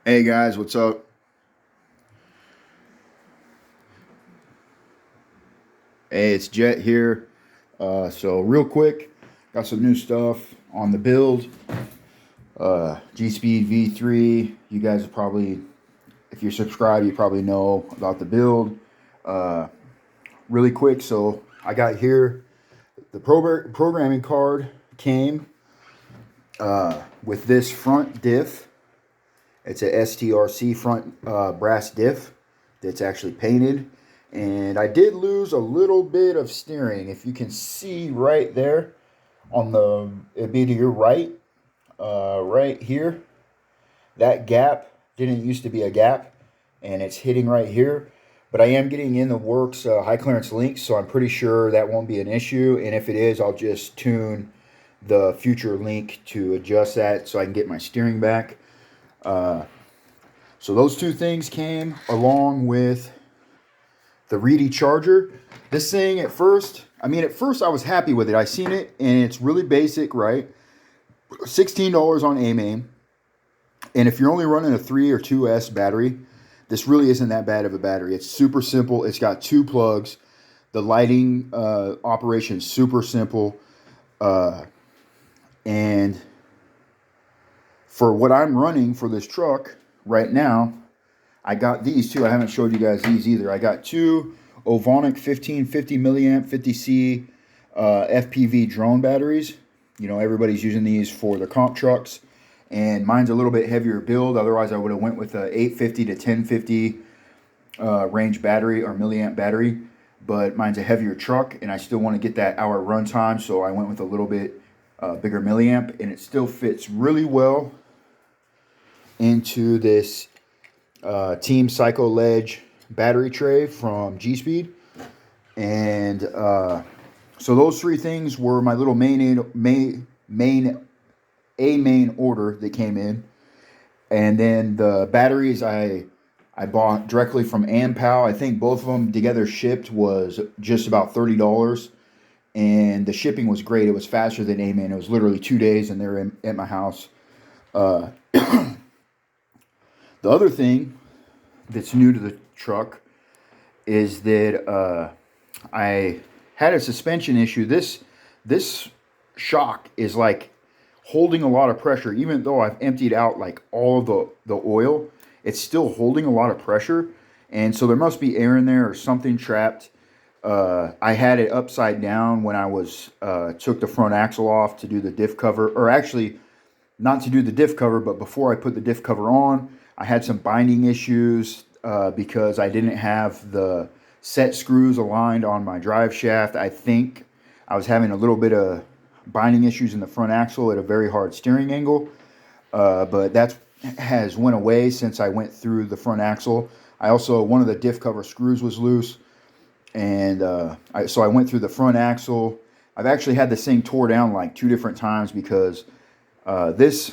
Hey guys, what's up? Hey, it's Jet here. So real quick, got some new stuff on the build. Gspeed V3. You guys probably, if you're subscribed, you probably know about the build. Uh, really quick, so I got here the programming card came with this front diff. It's a strc front brass diff that's actually painted. And I did lose a little bit of steering. If you can see right there on the, it'd be to your right, right here. That gap didn't used to be a gap, and it's hitting right here. But I am getting in the works high clearance links, so I'm pretty sure that won't be an issue. And if it is, I'll just tune the future link to adjust that so I can get my steering back. So those two things came along with the Reedy charger. This thing at first I was happy with it. I seen it and it's really basic, right? $16 on AMAIN. And if you're only running a 3 or 2S battery, this really isn't that bad of a battery. It's super simple. It's got two plugs. The lighting operation is super simple. And for what I'm running for this truck right now, I got these two. I haven't showed you guys these either. I got two Ovonic 1550 milliamp 50C FPV drone batteries. You know, everybody's using these for the comp trucks. And mine's a little bit heavier build. Otherwise, I would have went with a 850 to 1050 range battery or milliamp battery. But mine's a heavier truck, and I still want to get that hour run time. So I went with a little bit bigger milliamp. And it still fits really well into this Team Psycho Ledge battery tray from Gspeed. And so those three things were my little main order that came in. And then the batteries I bought directly from AmPal. I think both of them together shipped was just about $30. And the shipping was great. It was faster than AMAIN. It was literally 2 days and they're at my house. The other thing that's new to the truck is that I had a suspension issue. This shock is like holding a lot of pressure. Even though I've emptied out like all of the oil, it's still holding a lot of pressure. And so there must be air in there or something trapped. I had it upside down when I was took the front axle off to do the diff cover, or actually not to do the diff cover, but before I put the diff cover on, I had some binding issues because I didn't have the set screws aligned on my drive shaft. I think I was having a little bit of binding issues in the front axle at a very hard steering angle, but that has went away since I went through the front axle. I also, one of the diff cover screws was loose, and so I went through the front axle. I've actually had this thing tore down like 2 different times because this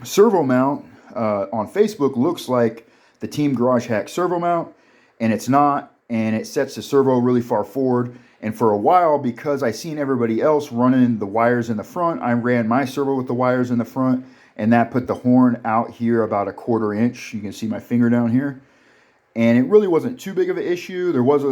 servo mount on Facebook looks like the Team Garage Hack servo mount, and it's not, and it sets the servo really far forward. And for a while, because I seen everybody else running the wires in the front, I ran my servo with the wires in the front, and that put the horn out here about a 1/4 inch. You can see my finger down here. And it really wasn't too big of an issue. There was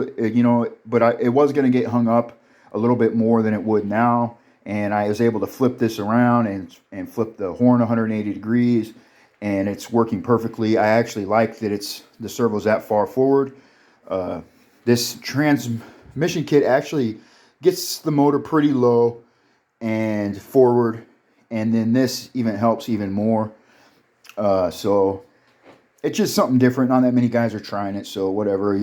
but it was going to get hung up a little bit more than it would now. And I was able to flip this around and flip the horn 180 degrees, and it's working perfectly. I actually like that the servo's that far forward. This transmission kit actually gets the motor pretty low and forward, and then this even helps even more. So it's just something different. Not that many guys are trying it, so whatever,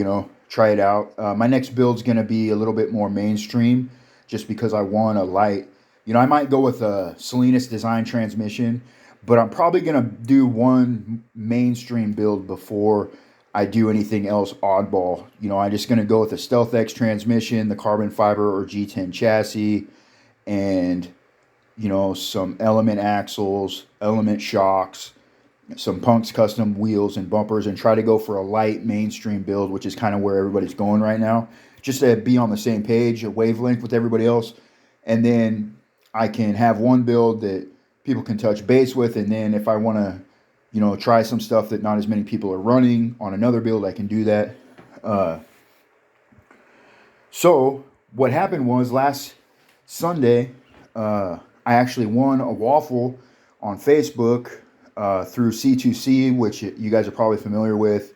try it out. My next build's going to be a little bit more mainstream just because I want a light. I might go with a Salinas design transmission, but I'm probably going to do one mainstream build before I do anything else oddball. I'm just going to go with the Stealth X transmission, the carbon fiber or G10 chassis, and, some Element axles, Element shocks, some Punks custom wheels and bumpers, and try to go for a light mainstream build, which is kind of where everybody's going right now, just to be on the same page, a wavelength with everybody else. And then I can have one build that people can touch base with, and then if I want to you know, try some stuff that not as many people are running. On another build, I can do that. So what happened was last Sunday, I actually won a waffle on Facebook through C2C, which you guys are probably familiar with.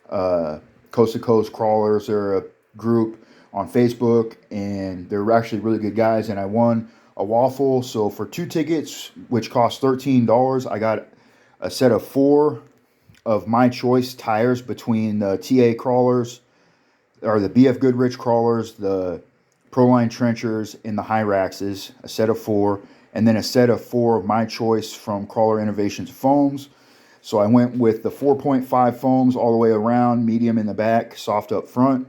Coast to Coast Crawlers are a group on Facebook, and they're actually really good guys. And I won a waffle. So for 2 tickets, which cost $13, I got a set of 4 of my choice tires between the TA crawlers, or the BF Goodrich crawlers, the Proline trenchers, and the Hyraxes, a set of 4, and then a set of 4 of my choice from Crawler Innovations foams. So I went with the 4.5 foams all the way around, medium in the back, soft up front,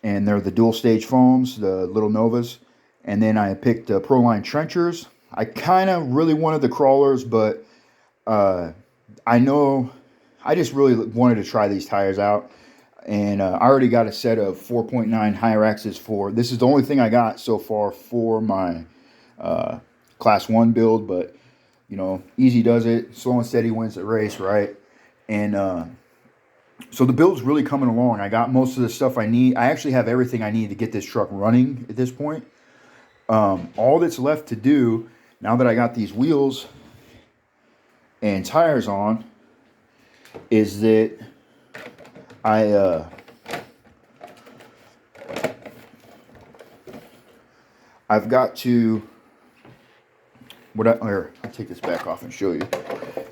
and they're the dual stage foams, the Little Novas. And then I picked the Proline trenchers. I kind of really wanted the crawlers, but I know I just really wanted to try these tires out. And I already got a set of 4.9 Hyraxes for, this is the only thing I got so far for my class 1 build, but you know, easy does it, slow and steady wins the race, right? And so the build's really coming along. I got most of the stuff I need. I actually have everything I need to get this truck running at this point. All that's left to do, now that I got these wheels and tires on, is that I've got to, I'll take this back off and show you.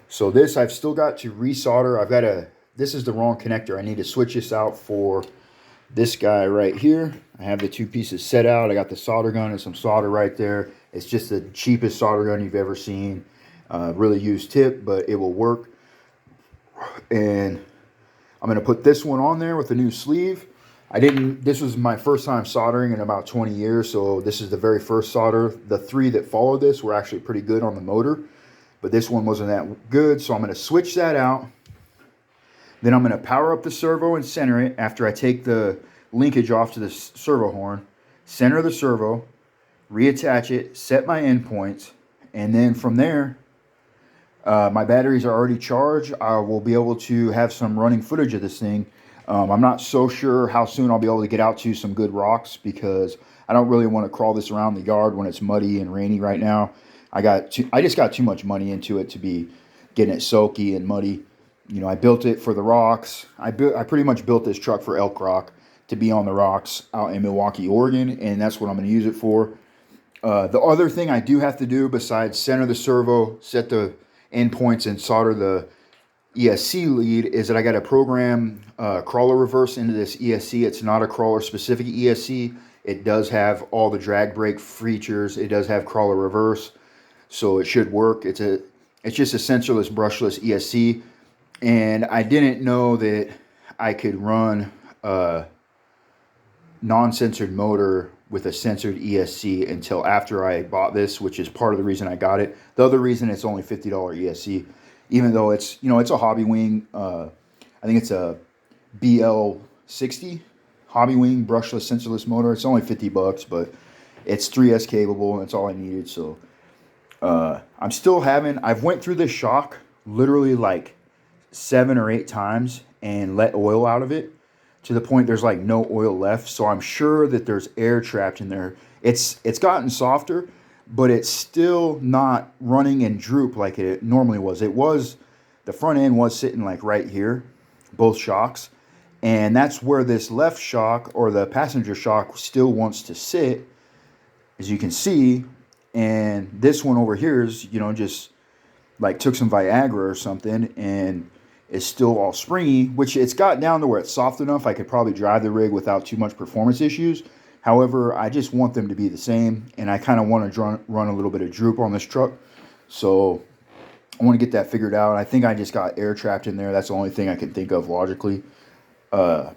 So this, I've still got to resolder. This is the wrong connector. I need to switch this out for this guy right here. I have the 2 pieces set out. I got the solder gun and some solder right there. It's just the cheapest solder gun you've ever seen. Really used tip, but it will work. And I'm going to put this one on there with a new sleeve. This was my first time soldering in about 20 years, so this is the very first solder. The 3 that followed this were actually pretty good on the motor, but this one wasn't that good, so I'm going to switch that out. Then I'm going to power up the servo and center it after I take the linkage off to the servo horn, center the servo, reattach it, set my endpoints, and then from there, my batteries are already charged. I will be able to have some running footage of this thing. I'm not so sure how soon I'll be able to get out to some good rocks, because I don't really want to crawl this around the yard when it's muddy and rainy right now. I just got too much money into it to be getting it soaky and muddy. You know, I built it for the rocks. I pretty much built this truck for elk rock, to be on the rocks out in Milwaukee, Oregon, and that's what I'm going to use it for. The other thing I do have to do besides center the servo, set the endpoints, and solder the ESC lead is that I got to program crawler reverse into this ESC. It's not a crawler specific ESC. It does have all the drag brake features. It does have crawler reverse, so it should work. It's just a sensorless, brushless ESC, and I didn't know that I could run a non-censored motor with a censored ESC until after I bought this, which is part of the reason I got it. The other reason it's only $50 ESC. Even though it's, you know, it's a Hobby Wing, I think it's a BL60 Hobby Wing brushless sensorless motor. It's only $50, but it's 3S capable, and that's all I needed. So I've went through this shock literally like 7 or 8 times and let oil out of it to the point there's like no oil left. So I'm sure that there's air trapped in there. It's gotten softer, but it's still not running and droop like it normally was. The front end was sitting like right here, both shocks. And that's where this left shock, or the passenger shock, still wants to sit, as you can see. And this one over here is, you know, just like took some Viagra or something and is still all springy, which it's got down to where it's soft enough I could probably drive the rig without too much performance issues. However, I just want them to be the same, and I kind of want to run a little bit of droop on this truck. So I want to get that figured out. I think I just got air trapped in there. That's the only thing I can think of logically. I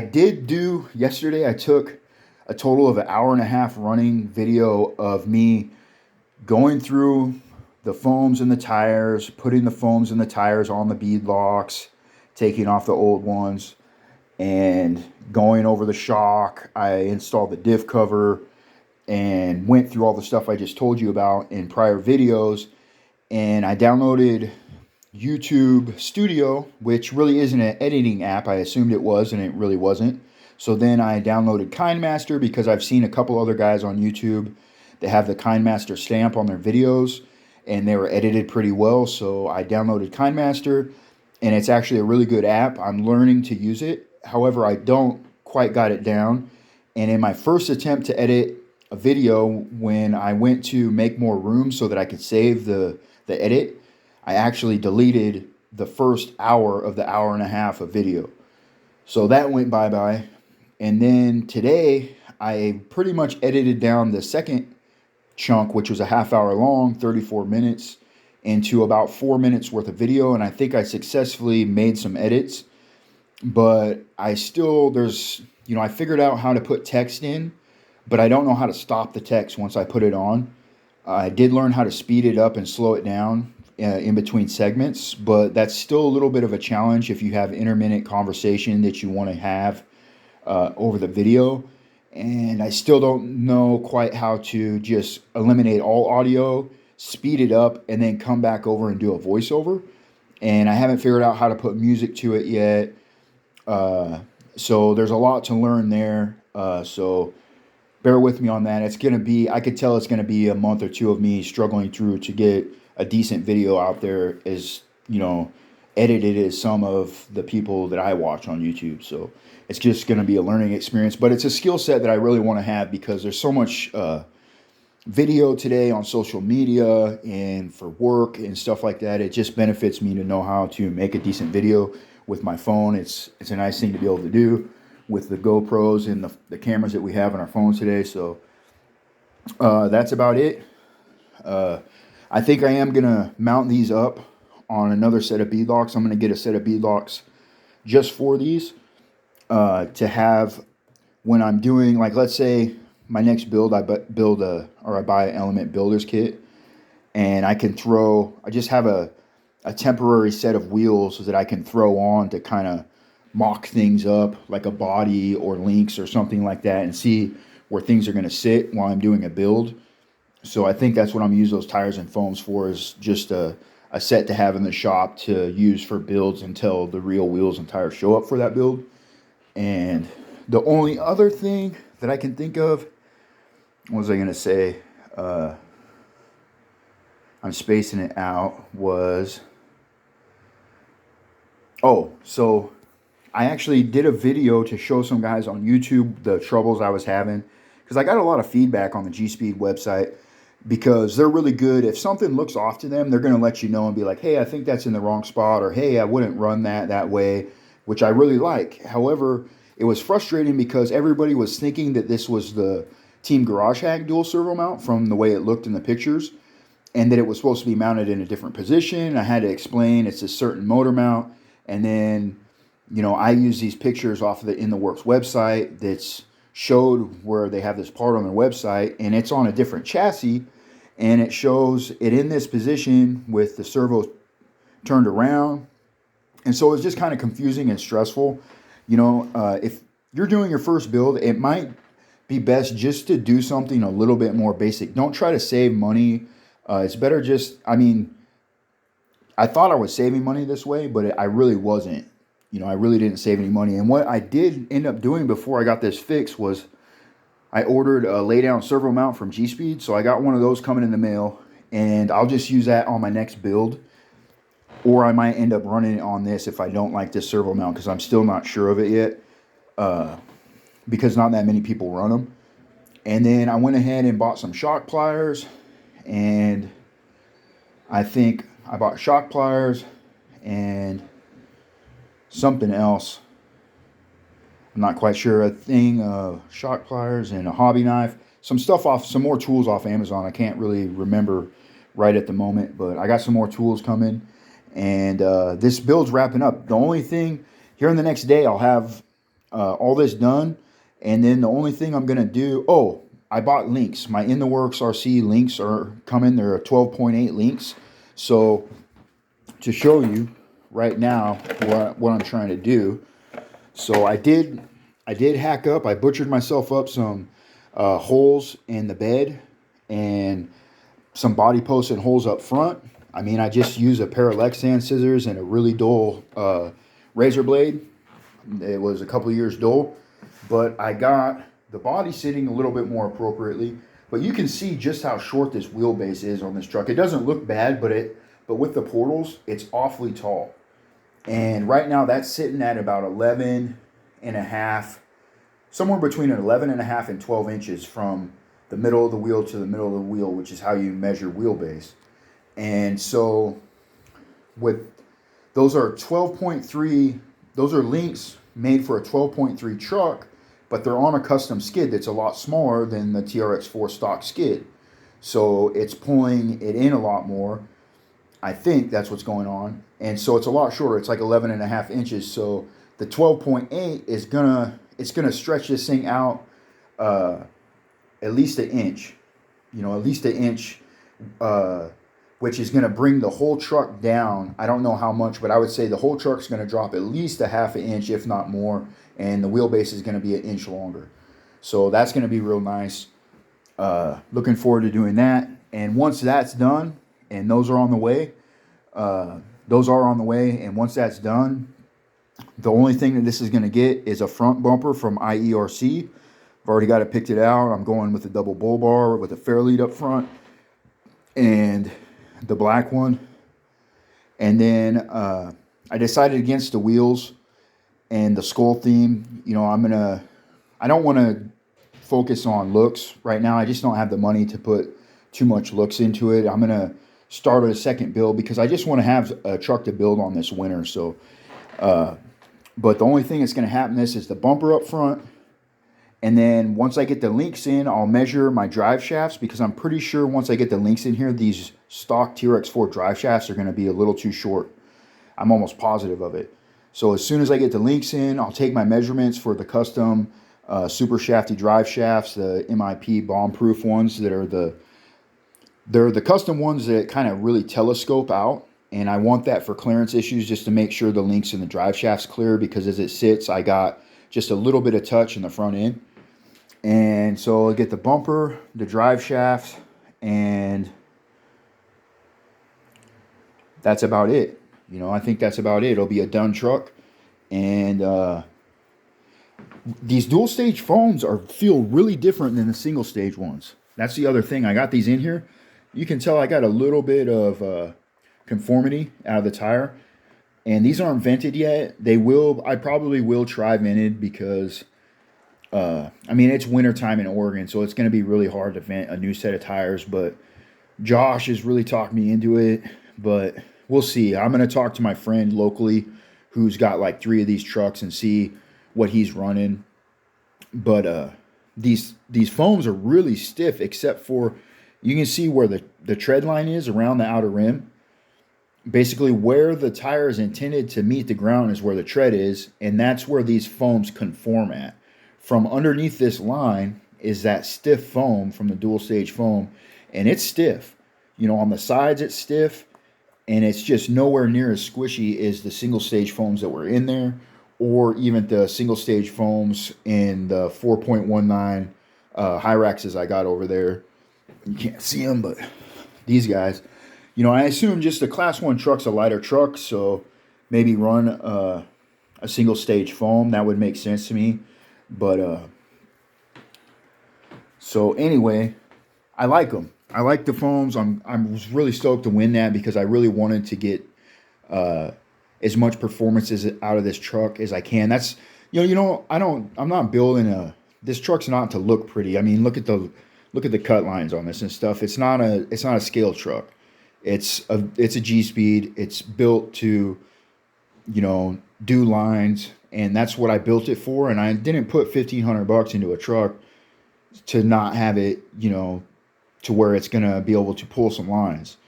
did do yesterday, I took a total of 1.5 hours running video of me going through the foams and the tires, putting the foams and the tires on the bead locks, taking off the old ones, and going over the shock. I installed the diff cover, and went through all the stuff I just told you about in prior videos. And I downloaded YouTube Studio, which really isn't an editing app. I assumed it was, and it really wasn't. So then I downloaded KindMaster because I've seen a couple other guys on YouTube that have the KindMaster stamp on their videos, and they were edited pretty well. So I downloaded KindMaster, and it's actually a really good app. I'm learning to use it. However, I don't quite got it down. And in my first attempt to edit a video, when I went to make more room so that I could save the edit, I actually deleted the first hour of the hour and a half of video. So that went bye-bye. And then today, I pretty much edited down the second chunk, which was a half hour long, 34 minutes, into about 4 minutes worth of video. And I think I successfully made some edits. But I still, I figured out how to put text in, but I don't know how to stop the text once I put it on. I did learn how to speed it up and slow it down in between segments, but that's still a little bit of a challenge if you have intermittent conversation that you want to have over the video. And I still don't know quite how to just eliminate all audio, speed it up, and then come back over and do a voiceover. And I haven't figured out how to put music to it yet. So there's a lot to learn there. So bear with me on that. I could tell it's going to be a month or two of me struggling through to get a decent video out there as, edited as some of the people that I watch on YouTube. So it's just going to be a learning experience, but it's a skill set that I really want to have because there's so much video today on social media and for work and stuff like that. It just benefits me to know how to make a decent video with my phone. It's a nice thing to be able to do with the GoPros and the cameras that we have on our phones today. So that's about it. I think I am going to mount these up on another set of beadlocks. I'm going to get a set of beadlocks just for these to have when I'm doing, like, let's say my next build, I buy an Element Builder's kit, and I just have a temporary set of wheels that I can throw on to kind of mock things up, like a body or links or something like that, and see where things are going to sit while I'm doing a build. So I think that's what I'm going to use those tires and foams for, is just a set to have in the shop to use for builds until the real wheels and tires show up for that build. And the only other thing that I can think of, what was I going to say? I'm spacing it out, so I actually did a video to show some guys on YouTube the troubles I was having, because I got a lot of feedback on the Gspeed website, because they're really good. If something looks off to them, they're going to let you know and be like, hey, I think that's in the wrong spot, or hey, I wouldn't run that way, which I really like. However, it was frustrating because everybody was thinking that this was the Team Garage Hack dual servo mount from the way it looked in the pictures, and that it was supposed to be mounted in a different position. I had to explain it's a certain motor mount, and then I use these pictures off of the In the Works website that's showed where they have this part on their website, and it's on a different chassis, and it shows it in this position with the servo turned around. And so it's just kind of confusing and stressful. If you're doing your first build, it might be best just to do something a little bit more basic. Don't try to save money. It's better I thought I was saving money this way, but I really wasn't. I really didn't save any money. And what I did end up doing before I got this fixed was I ordered a lay-down servo mount from Gspeed. So I got one of those coming in the mail, and I'll just use that on my next build. Or I might end up running it on this if I don't like this servo mount, because I'm still not sure of it yet, because not that many people run them. And then I went ahead and bought some shock pliers, and I think I bought shock pliers and something else. I'm not quite sure. A thing of shock pliers and a hobby knife. Some more tools off Amazon. I can't really remember right at the moment, but I got some more tools coming. And this build's wrapping up. The only thing, here in the next day, I'll have all this done. And then the only thing I'm going to do, I bought links. My In the Works RC links are coming. They're 12.8 links. So to show you right now what I'm trying to do. So I did hack up. I butchered myself up some holes in the bed and some body posts and holes up front. I mean, I just use a pair of Lexan scissors and a really dull razor blade. It was a couple years dull, but I got the body sitting a little bit more appropriately. But you can see just how short this wheelbase is on this truck. It doesn't look bad, but with the portals, it's awfully tall. And right now that's sitting at about 11 and a half, somewhere between an 11 and a half and 12 inches from the middle of the wheel to the middle of the wheel, which is how you measure wheelbase. And so with those are 12.3, those are links made for a 12.3 truck, but they're on a custom skid that's a lot smaller than the TRX4 stock skid. So it's pulling it in a lot more. I think that's what's going on. And so it's a lot shorter. It's like 11 and a half inches. So the 12.8 is it's gonna stretch this thing out at least an inch, at least an inch, which is gonna bring the whole truck down. I don't know how much, but I would say the whole truck's gonna drop at least a half an inch, if not more, and the wheelbase is gonna be an inch longer. So that's gonna be real nice. Looking forward to doing that. And once that's done, and those are on the way, and once that's done, the only thing that this is going to get is a front bumper from IERC. I've already got it picked it out. I'm going with a double bull bar with a Fairlead up front and the black one. And then I decided against the wheels and the skull theme. I don't want to focus on looks right now. I just don't have the money to put too much looks into it. I'm going to start a second build because I just want to have a truck to build on this winter. So, but the only thing that's going to happen is the bumper up front. And then once I get the links in, I'll measure my drive shafts because I'm pretty sure once I get the links in here, these stock TRX4 drive shafts are going to be a little too short. I'm almost positive of it. So as soon as I get the links in, I'll take my measurements for the custom super shafty drive shafts, the MIP bomb-proof ones that are they're the custom ones that kind of really telescope out. And I want that for clearance issues just to make sure the links in the drive shaft's clear because as it sits, I got just a little bit of touch in the front end. And so I'll get the bumper, the drive shafts, and that's about it. I think that's about it. It'll be a done truck. And these dual stage foams feel really different than the single stage ones. That's the other thing. I got these in here. You can tell I got a little bit of conformity out of the tire. And these aren't vented yet. I probably will try vented because, it's wintertime in Oregon, so it's going to be really hard to vent a new set of tires. But Josh has really talked me into it. But we'll see. I'm going to talk to my friend locally who's got like 3 of these trucks and see what he's running. But these foams are really stiff except for you can see where the tread line is around the outer rim. Basically where the tire is intended to meet the ground is where the tread is, and that's where these foams conform at. From underneath this line is that stiff foam from the dual stage foam, and it's stiff. On the sides it's stiff, and it's just nowhere near as squishy as the single stage foams that were in there, or even the single stage foams in the 4.19 Hyraxes I got over there. You can't see them, but these guys, I assume just a class 1 truck's a lighter truck, so maybe run a single stage foam. That would make sense to me. But so anyway, I like them. I like the foams. I'm really stoked to win that because I really wanted to get as much performance out of this truck as I can. That's I'm not building this truck's not to look pretty. I mean, look at the cut lines on this and stuff. It's not a scale truck. It's a Gspeed. It's built to, do lines, and that's what I built it for. And I didn't put $1,500 into a truck to not have it, to where it's gonna be able to pull some lines.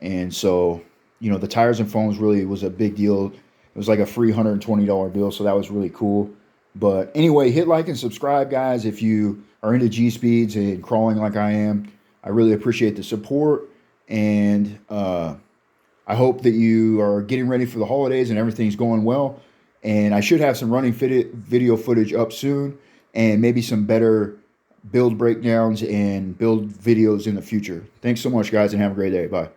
And so, the tires and foams really was a big deal. It was like a free $120 bill, so that was really cool. But anyway, hit like and subscribe, guys, if you are into G-Speeds and crawling like I am. I really appreciate the support, and I hope that you are getting ready for the holidays and everything's going well. And I should have some running video footage up soon, and maybe some better build breakdowns and build videos in the future. Thanks so much, guys, and have a great day. Bye.